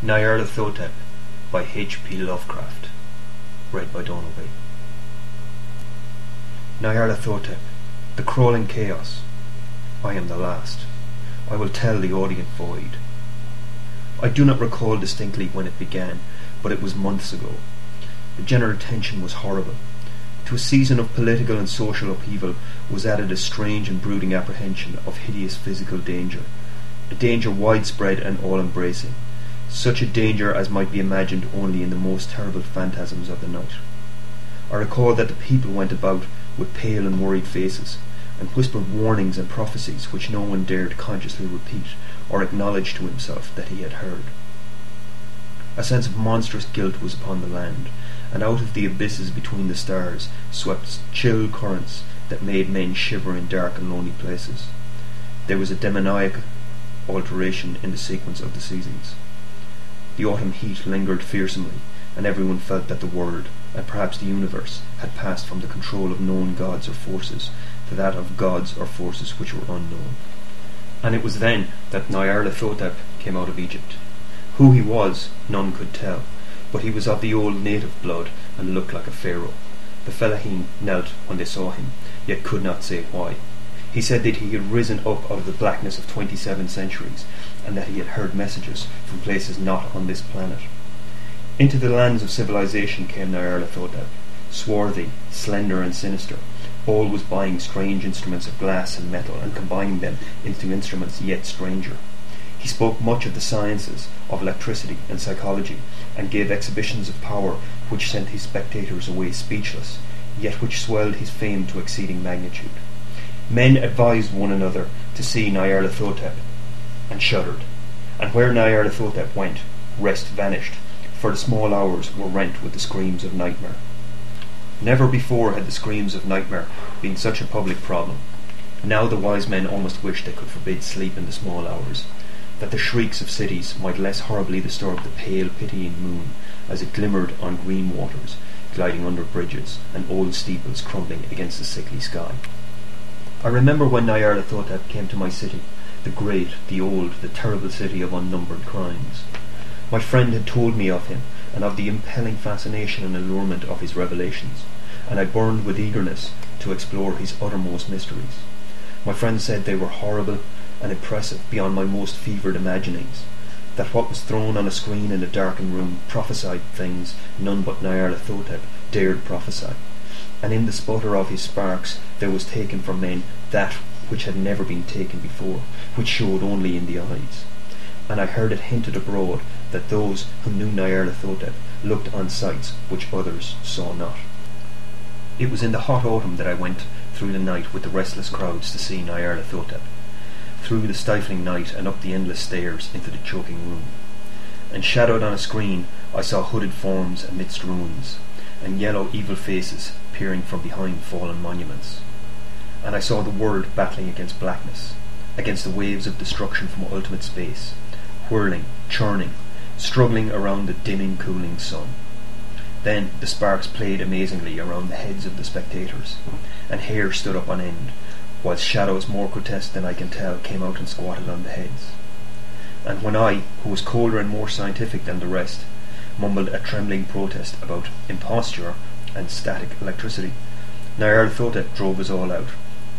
Nyarlathotep by H.P. Lovecraft. Read by Donal Bay. Nyarlathotep, the crawling chaos. I am the last. I will tell the audient void. I do not recall distinctly when it began, but it was months ago. The general tension was horrible. To a season of political and social upheaval was added a strange and brooding apprehension of hideous physical danger, a danger widespread and all-embracing, such a danger as might be imagined only in the most terrible phantasms of the night. I recall that the people went about with pale and worried faces, and whispered warnings and prophecies which no one dared consciously repeat or acknowledge to himself that he had heard. A sense of monstrous guilt was upon the land, and out of the abysses between the stars swept chill currents that made men shiver in dark and lonely places. There was a demoniac alteration in the sequence of the seasons. The autumn heat lingered fearsomely, and everyone felt that the world, and perhaps the universe, had passed from the control of known gods or forces to that of gods or forces which were unknown. And it was then that Nyarlathotep came out of Egypt. Who he was, none could tell, but he was of the old native blood and looked like a pharaoh. The fellaheen knelt when they saw him, yet could not say why. He said that he had risen up out of the blackness of 27 centuries, and that he had heard messages from places not on this planet. Into the lands of civilization came Nyarlathotep, swarthy, slender and sinister, always buying strange instruments of glass and metal and combining them into instruments yet stranger. He spoke much of the sciences, of electricity and psychology, and gave exhibitions of power which sent his spectators away speechless, yet which swelled his fame to exceeding magnitude. Men advised one another to see Nyarlathotep, and shuddered. And where Nyarlathotep went, rest vanished, for the small hours were rent with the screams of nightmare. Never before had the screams of nightmare been such a public problem. Now the wise men almost wished they could forbid sleep in the small hours, that the shrieks of cities might less horribly disturb the pale, pitying moon as it glimmered on green waters, gliding under bridges, and old steeples crumbling against the sickly sky. I remember when Nyarlathotep came to my city, the great, the old, the terrible city of unnumbered crimes. My friend had told me of him, and of the impelling fascination and allurement of his revelations, and I burned with eagerness to explore his uttermost mysteries. My friend said they were horrible and impressive beyond my most fevered imaginings, that what was thrown on a screen in a darkened room prophesied things none but Nyarlathotep dared prophesy, and in the sputter of his sparks there was taken from men that which had never been taken before, which showed only in the eyes. And I heard it hinted abroad that those who knew Nyarlathotep looked on sights which others saw not. It was in the hot autumn that I went through the night with the restless crowds to see Nyarlathotep, through the stifling night and up the endless stairs into the choking room. And shadowed on a screen I saw hooded forms amidst ruins, and yellow evil faces peering from behind fallen monuments. And I saw the world battling against blackness, against the waves of destruction from ultimate space, whirling, churning, struggling around the dimming, cooling sun. Then the sparks played amazingly around the heads of the spectators, and hair stood up on end, whilst shadows more grotesque than I can tell came out and squatted on the heads. And when I, who was colder and more scientific than the rest, mumbled a trembling protest about imposture and static electricity, Nyarlathotep drove us all out,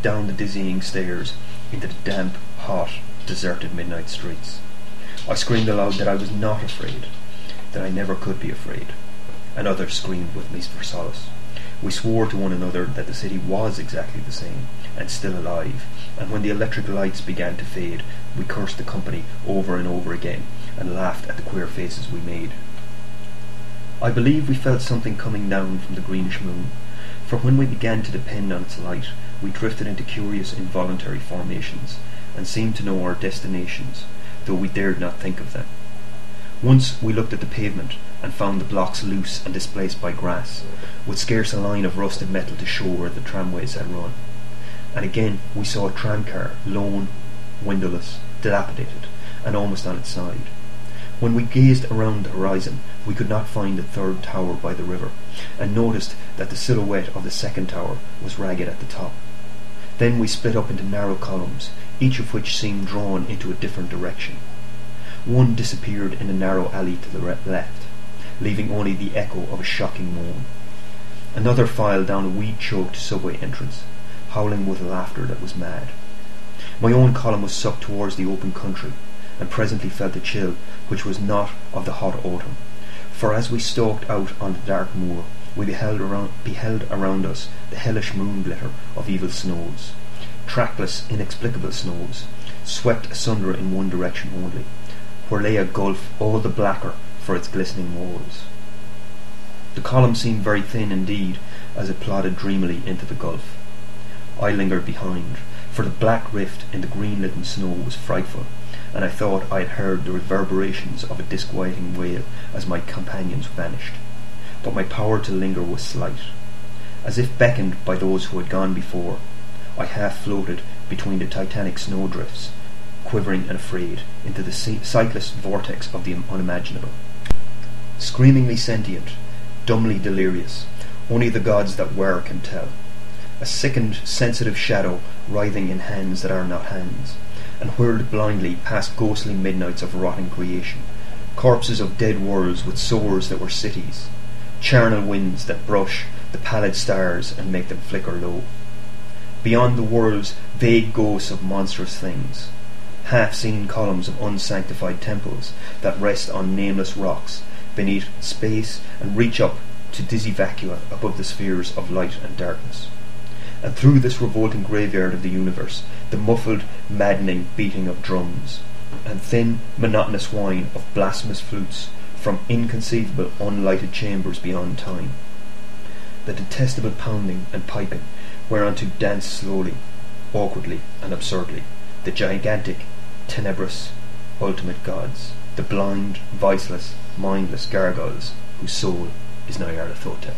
down the dizzying stairs, into the damp, hot, deserted midnight streets. I screamed aloud that I was not afraid, that I never could be afraid, and others screamed with me for solace. We swore to one another that the city was exactly the same, and still alive, and when the electric lights began to fade, we cursed the company over and over again, and laughed at the queer faces we made. I believe we felt something coming down from the greenish moon, for when we began to depend on its light, we drifted into curious involuntary formations, and seemed to know our destinations, though we dared not think of them. Once we looked at the pavement, and found the blocks loose and displaced by grass, with scarce a line of rusted metal to show where the tramways had run. And again we saw a tramcar, lone, windowless, dilapidated, and almost on its side. When we gazed around the horizon, we could not find the third tower by the river, and noticed that the silhouette of the second tower was ragged at the top. Then we split up into narrow columns, each of which seemed drawn into a different direction. One disappeared in a narrow alley to the left, leaving only the echo of a shocking moan. Another filed down a weed-choked subway entrance, howling with laughter that was mad. My own column was sucked towards the open country, and presently felt a chill which was not of the hot autumn. For as we stalked out on the dark moor, we beheld around us the hellish moon glitter of evil snows, trackless, inexplicable snows, swept asunder in one direction only, where lay a gulf all the blacker for its glistening walls. The column seemed very thin indeed as it plodded dreamily into the gulf. I lingered behind, for the black rift in the green-litten snow was frightful, and I thought I had heard the reverberations of a disquieting wail as my companions vanished. But my power to linger was slight. As if beckoned by those who had gone before, I half floated between the titanic snowdrifts, quivering and afraid, into the sightless vortex of the unimaginable. Screamingly sentient, dumbly delirious, only the gods that were can tell. A sickened, sensitive shadow writhing in hands that are not hands, and whirled blindly past ghostly midnights of rotting creation, corpses of dead worlds with sores that were cities, charnel winds that brush the pallid stars and make them flicker low. Beyond the worlds, vague ghosts of monstrous things, half-seen columns of unsanctified temples that rest on nameless rocks beneath space and reach up to dizzy vacua above the spheres of light and darkness. And through this revolting graveyard of the universe, the muffled, maddening beating of drums, and thin, monotonous whine of blasphemous flutes from inconceivable, unlighted chambers beyond time. The detestable pounding and piping whereunto dance slowly, awkwardly, and absurdly the gigantic, tenebrous, ultimate gods, the blind, viceless, mindless gargoyles whose soul is Nyarlathotep.